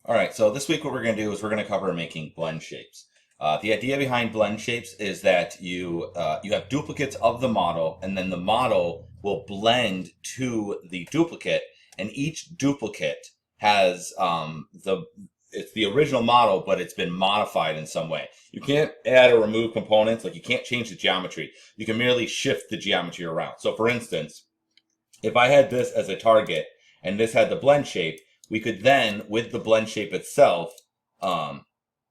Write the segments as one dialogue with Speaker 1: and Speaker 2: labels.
Speaker 1: All right, so this week what we're going to do is we're going to cover making blend shapes. The idea behind blend shapes is that you have duplicates of the model, and then the model will blend to the duplicate, and each duplicate has it's the original model, but it's been modified in some way. You can't add or remove components, like you can't change the geometry. You can merely shift the geometry around. So for instance, if I had this as a target and this had the blend shape, we could then, with the blend shape itself,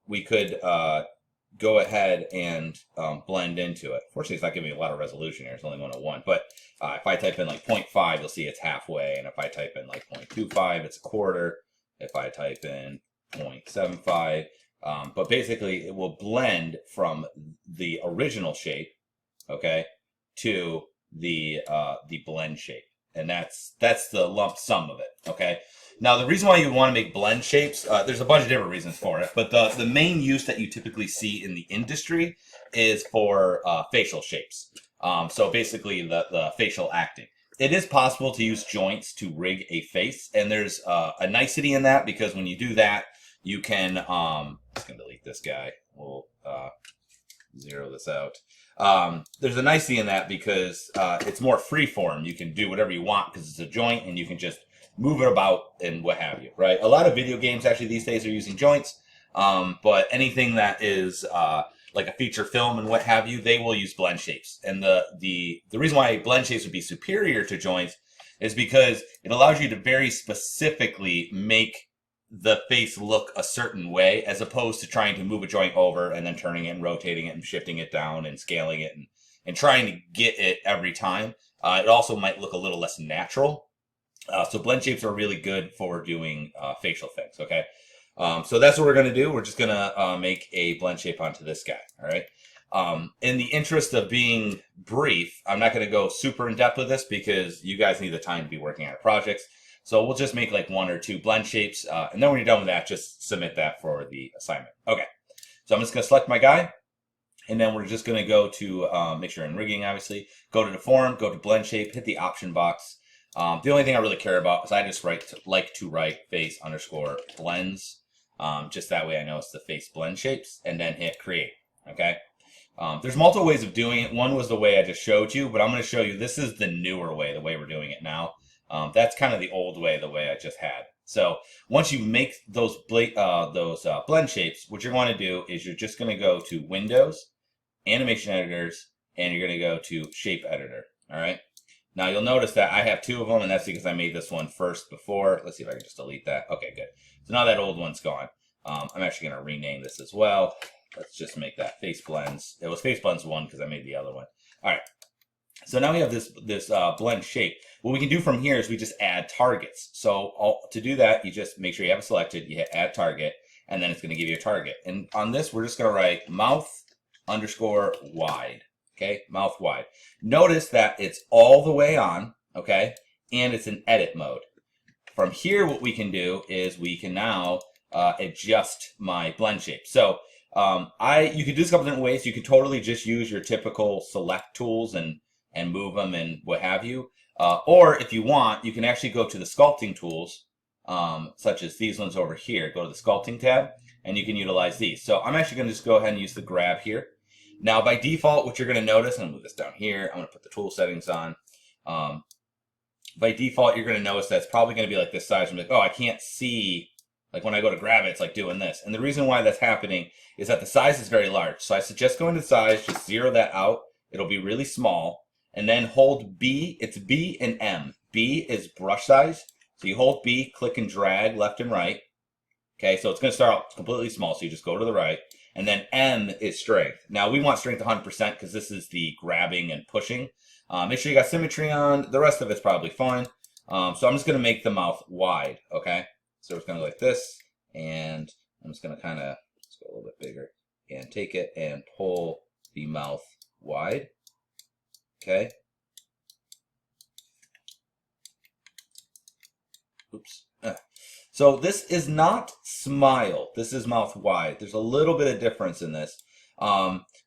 Speaker 1: we could go ahead and blend into it. Fortunately, it's not giving me a lot of resolution here. It's only 101. But if I type in like 0.5, you'll see it's halfway. And if I type in like 0.25, it's a quarter. If I type in 0.75, but basically it will blend from the original shape, okay, to the blend shape. And that's the lump sum of it, okay? Now, the reason why you want to make blend shapes, there's a bunch of different reasons for it, but the main use that you typically see in the industry is for facial shapes. So basically the facial acting. It is possible to use joints to rig a face, and there's a nicety in that because when you do that, you can, I'm just going to delete this guy. We'll zero this out. There's a nicety in that because it's more freeform. You can do whatever you want because it's a joint and you can just move it about and what have you, right? A lot of video games actually these days are using joints, but anything that is like a feature film and what have you, they will use blend shapes. And the reason why blend shapes would be superior to joints is because it allows you to very specifically make the face look a certain way as opposed to trying to move a joint over and then turning it and rotating it and shifting it down and scaling it and trying to get it every time. It also might look a little less natural. So blend shapes are really good for doing facial things, okay? So that's what we're going to do. We're just going to make a blend shape onto this guy, all right? In the interest of being brief, I'm not going to go super in depth with this because you guys need the time to be working on projects. So we'll just make like 1 or 2 blend shapes. And then when you're done with that, just submit that for the assignment. Okay. So I'm just going to select my guy. And then we're just going to go to, make sure in rigging, obviously, go to the form, go to blend shape, hit the option box. The only thing I really care about is I just like to write face underscore blends. Just that way I know it's the face blend shapes, and then hit create. Okay. There's multiple ways of doing it. One was the way I just showed you, but I'm going to show you this is the newer way, the way we're doing it now. That's kind of the old way, the way I just had. So once you make those blend shapes, what you're going to do is you're just going to go to Windows, Animation Editors, and you're going to go to Shape Editor. All right. Now you'll notice that I have 2 of them, and that's because I made this one first before. Let's see if I can just delete that. Okay, good. So now that old one's gone. I'm actually going to rename this as well. Let's just make that Face Blends. It was Face Blends 1 because I made the other one. All right. So now we have this blend shape. What we can do from here is we just add targets. So to do that, you just make sure you have it selected. You hit Add Target, and then it's going to give you a target. And on this, we're just going to write mouth underscore wide. Okay, mouth wide. Notice that it's all the way on, okay, and it's in edit mode. From here, what we can do is we can now adjust my blend shape. So you can do this a couple different ways. You can totally just use your typical select tools and move them and what have you. Or if you want, you can actually go to the sculpting tools, such as these ones over here. Go to the sculpting tab, and you can utilize these. So I'm actually going to just go ahead and use the grab here. Now, by default, what you're going to notice, I'm going to move this down here. I'm going to put the tool settings on. By default, you're going to notice that it's probably going to be like this size. I'm like, oh, I can't see. Like when I go to grab it, it's like doing this. And the reason why that's happening is that the size is very large. So I suggest going to size, just zero that out. It'll be really small. And then hold B. It's B and M. B is brush size. So you hold B, click and drag left and right. Okay, so it's going to start out completely small. So you just go to the right. And then M is strength. Now we want strength 100% because this is the grabbing and pushing. Make sure you got symmetry on. The rest of it's probably fine. So I'm just going to make the mouth wide. Okay, so it's going to go like this. And I'm just going to kind of, let's go a little bit bigger. And take it and pull the mouth wide. Okay. Oops. So this is not smile. This is mouth wide. There's a little bit of difference in this.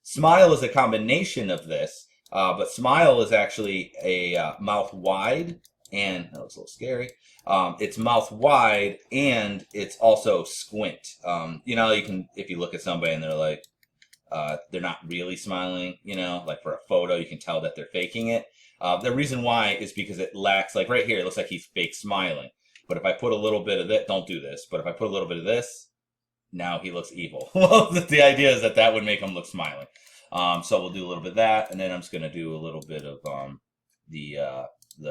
Speaker 1: Smile is a combination of this, but smile is actually a mouth wide and that looks a little scary. It's mouth wide, and it's also squint. You know, you can, if you look at somebody and they're like, they're not really smiling, you know, like for a photo, you can tell that they're faking it. The reason why is because it lacks, like right here, it looks like he's fake smiling. But if I put a little bit of that, don't do this, but if I put a little bit of this, now he looks evil. Well, the idea is that would make him look smiling. So we'll do a little bit of that, and then I'm just going to do a little bit of the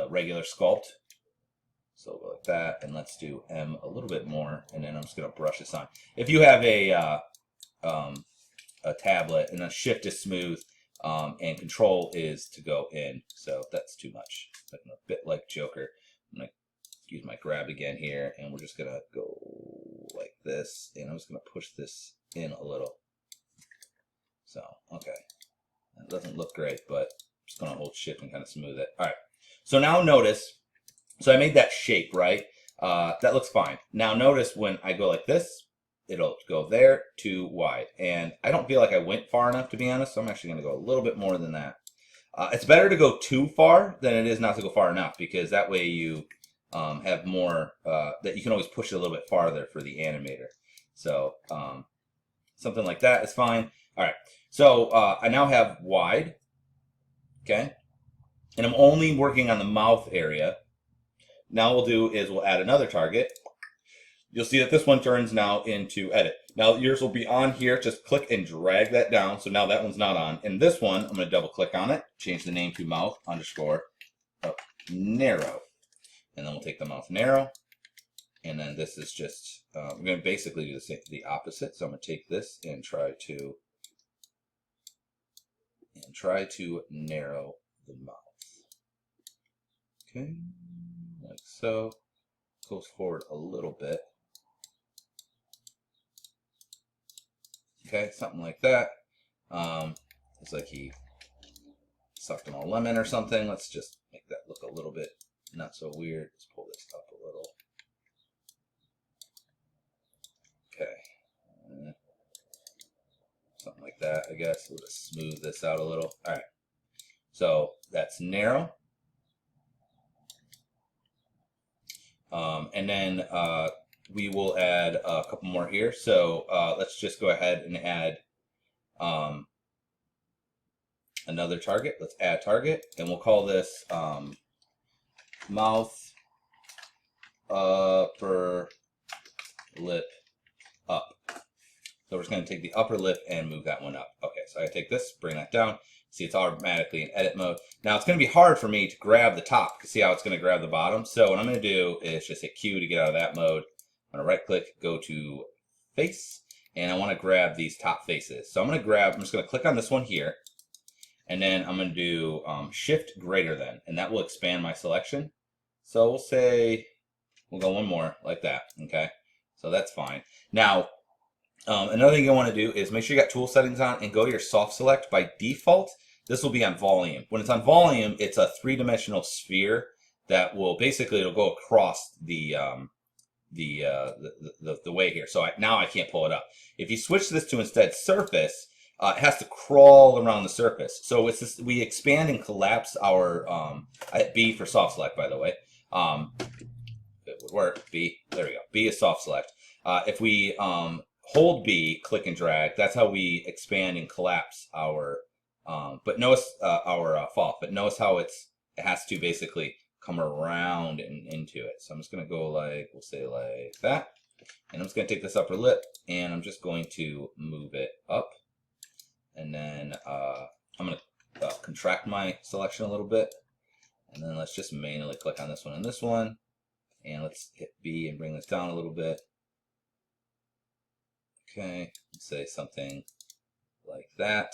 Speaker 1: regular sculpt. So we'll go like that, and let's do M a little bit more, and then I'm just going to brush this on. If you have a tablet, and then Shift is smooth, and Control is to go in, so that's too much. Like a bit like Joker. I'm going to use my grab again here, and we're just going to go like this, and I'm just going to push this in a little. So, okay. That doesn't look great, but I'm just going to hold Shift and kind of smooth it. All right. So now notice, so I made that shape, right? That looks fine. Now notice when I go like this, it'll go there to wide. And I don't feel like I went far enough, to be honest, so I'm actually going to go a little bit more than that. It's better to go too far than it is not to go far enough, because that way you have more, that you can always push it a little bit farther for the animator. So something like that is fine. All right, so I now have wide, okay? And I'm only working on the mouth area. Now what we'll do is we'll add another target. You'll see that this one turns now into edit. Now yours will be on here. Just click and drag that down. So now that one's not on. And this one, I'm going to double click on it. Change the name to mouth underscore narrow. And then we'll take the mouth narrow. And then this is just, we're going to basically do the opposite. So I'm going to take this and try to narrow the mouth. Okay, like so. Goes forward a little bit. Okay, something like that. It's like he sucked on a lemon or something. Let's just make that look a little bit not so weird. Let's pull this up a little. Okay. Something like that, I guess. We'll just smooth this out a little. All right. So that's narrow. And then we will add a couple more here. So let's just go ahead and add another target. Let's add target, and we'll call this mouth upper lip up. So we're just going to take the upper lip and move that one up. Okay, so I take this, bring that down. See, it's automatically in edit mode. Now it's going to be hard for me to grab the top, because see how it's going to grab the bottom. So what I'm going to do is just hit Q to get out of that mode. I'm going to right click, go to face, and I want to grab these top faces. So I'm just going to click on this one here, and then I'm going to do shift greater than, and that will expand my selection. So we'll say, we'll go one more like that. Okay, so that's fine. Now, another thing you want to do is make sure you got tool settings on and go to your soft select. By default, this will be on volume. When it's on volume, it's a three-dimensional sphere that will basically, it'll go across the way here. So now I can't pull it up. If you switch this to instead surface, it has to crawl around the surface. So it's this, we expand and collapse our I hit B for soft select, by the way. It would work. B, there we go. B is soft select. If we hold B, click and drag, that's how we expand and collapse our but notice our fall. But notice how it has to basically come around and into it. So I'm just going to go like, we'll say like that. And I'm just going to take this upper lip and I'm just going to move it up. And then I'm going to contract my selection a little bit. And then let's just manually click on this one and this one. And let's hit B and bring this down a little bit. Okay, let's say something like that.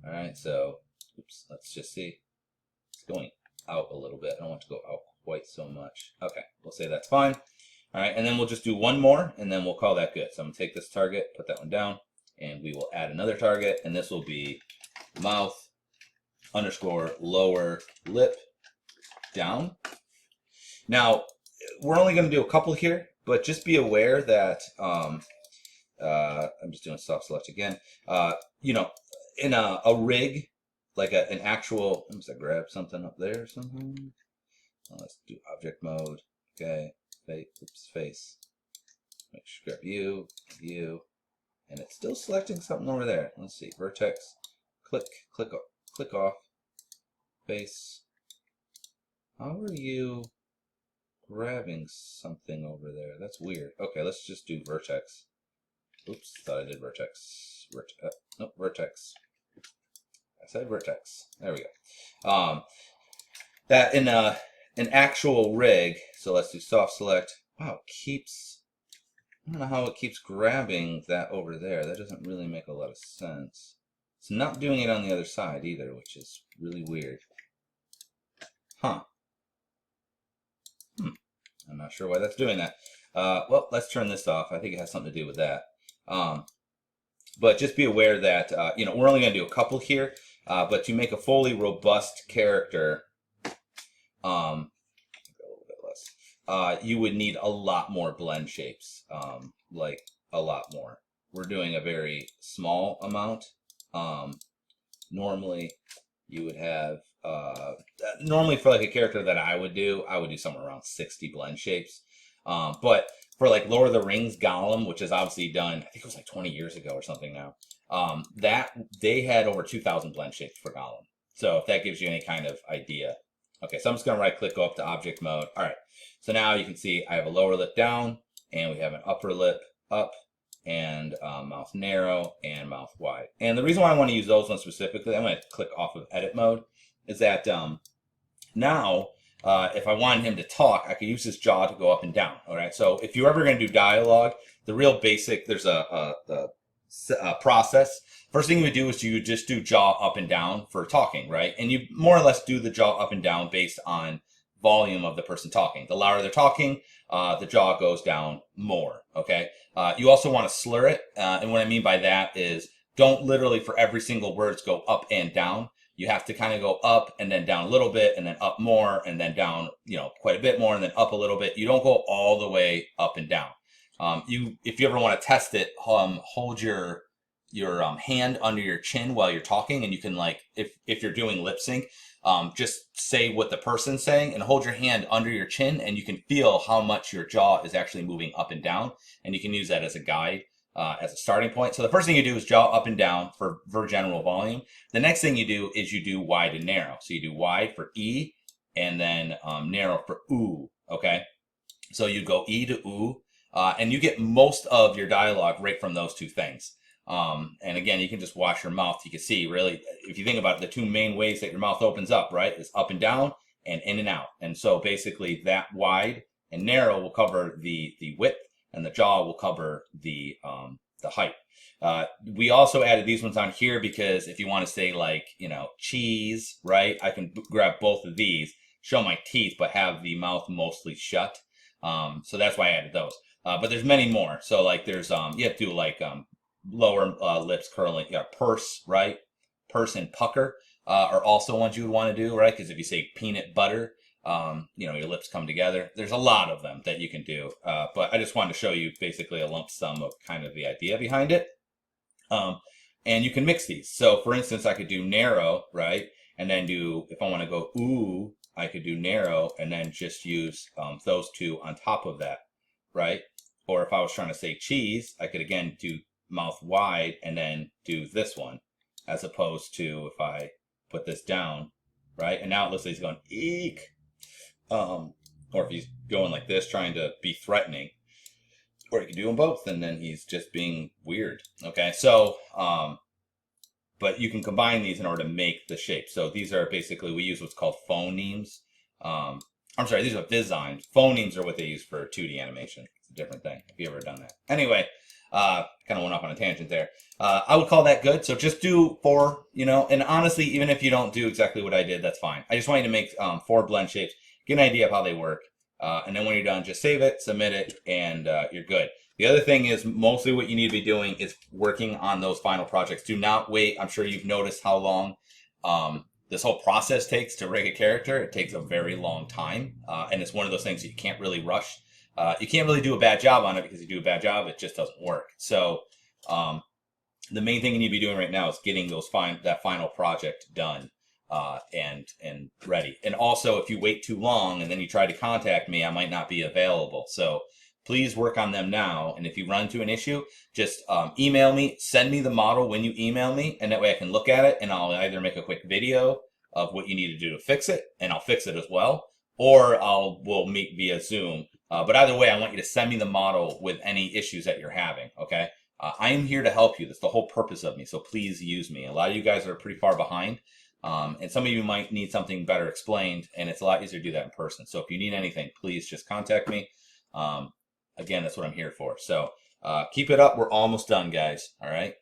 Speaker 1: All right, so oops, let's just see. It's going out a little bit. I don't want to go out quite so much. Okay, we'll say that's fine. All right, and then we'll just do one more, and then we'll call that good. So I'm gonna take this target, put that one down, and we will add another target, and this will be mouth underscore lower lip down. Now, we're only gonna do a couple here, but just be aware that I'm just doing soft select again. You know, in a rig, like an actual, I'm just gonna grab something up there or something. Let's do object mode. Okay, face. Make sure grab view, and it's still selecting something over there. Let's see, vertex, click off, face. How are you grabbing something over there? That's weird. Okay, let's just do vertex. Oops, thought I did vertex. Nope, vertex. I said vertex. There we go. That in an actual rig. So let's do soft select. Wow, it keeps. I don't know how it keeps grabbing that over there. That doesn't really make a lot of sense. It's not doing it on the other side either, which is really weird. Huh. I'm not sure why that's doing that. Well, let's turn this off. I think it has something to do with that. But just be aware that, we're only going to do a couple here. But to make a fully robust character, a little bit less, you would need a lot more blend shapes. Like a lot more. We're doing a very small amount. Normally, you would have, normally for like a character that I would do somewhere around 60 blend shapes. But for like Lord of the Rings Gollum, which is obviously done, I think it was like 20 years ago or something now, that they had over 2,000 blend shapes for Gollum. So if that gives you any kind of idea. Okay, so I'm just going to right click, go up to object mode. All right, so now you can see I have a lower lip down, and we have an upper lip up, and mouth narrow and mouth wide. And the reason why I want to use those ones specifically, I'm going to click off of edit mode, is that now if I wanted him to talk, I could use his jaw to go up and down. All right, so if you're ever going to do dialogue, the real basic, there's a process. First thing you would do is you just do jaw up and down for talking, right? And you more or less do the jaw up and down based on volume of the person talking. The louder they're talking, the jaw goes down more, okay? You also want to slur it, and what I mean by that is don't literally for every single words go up and down. You have to kind of go up and then down a little bit, and then up more, and then down, quite a bit more, and then up a little bit. You don't go all the way up and down. If you ever want to test it, hold your hand under your chin while you're talking, and you can, like, if you're doing lip sync, just say what the person's saying and hold your hand under your chin, and you can feel how much your jaw is actually moving up and down, and you can use that as a guide, as a starting point. So the first thing you do is jaw up and down for general volume. The next thing you do is you do wide and narrow. So you do wide for E, and then narrow for oo, okay? So you go E to oo, and you get most of your dialogue right from those two things. And again, you can just watch your mouth. You can see, really, if you think about it, the two main ways that your mouth opens up, right, is up and down and in and out. And so basically that wide and narrow will cover the width, and the jaw will cover the height. We also added these ones on here because if you want to say, like, cheese, right, I can grab both of these, show my teeth, but have the mouth mostly shut. So that's why I added those. But there's many more. So like there's, you have to do like, lower lips curling, purse, right? Purse and pucker are also ones you would want to do, right? Because if you say peanut butter, your lips come together. There's a lot of them that you can do, but I just wanted to show you basically a lump sum of kind of the idea behind it. And you can mix these. So for instance, I could do narrow, right? And then if I want to go ooh, I could do narrow and then just use those two on top of that, right? Or if I was trying to say cheese, I could again do mouth wide and then do this one, as opposed to if I put this down, right? And now it looks like he's going eek. Or if he's going like this, trying to be threatening, or you can do them both, and then he's just being weird. Okay, so but you can combine these in order to make the shape. So these are basically, we use what's called phonemes. I'm sorry, these are designs. Phonemes are what they use for 2D animation. It's a different thing. Have you ever done that? Anyway, kind of went off on a tangent there. I would call that good. So just do 4, and honestly, even if you don't do exactly what I did, that's fine. I just want you to make 4 blend shapes, get an idea of how they work. And then when you're done, just save it, submit it, and you're good. The other thing is mostly what you need to be doing is working on those final projects. Do not wait. I'm sure you've noticed how long this whole process takes to rig a character. It takes a very long time. And it's one of those things that you can't really rush. You can't really do a bad job on it, because if you do a bad job, it just doesn't work. So the main thing you need to be doing right now is getting that final project done. and ready. And also, if you wait too long and then you try to contact me, I might not be available. So please work on them now. And if you run into an issue, just email me, send me the model when you email me, and that way I can look at it and I'll either make a quick video of what you need to do to fix it, and I'll fix it as well, or we'll meet via Zoom. But either way, I want you to send me the model with any issues that you're having, okay? I am here to help you. That's the whole purpose of me, so please use me. A lot of you guys are pretty far behind, and some of you might need something better explained, and it's a lot easier to do that in person. So if you need anything, please just contact me. Again, that's what I'm here for. So keep it up. We're almost done, guys. All right?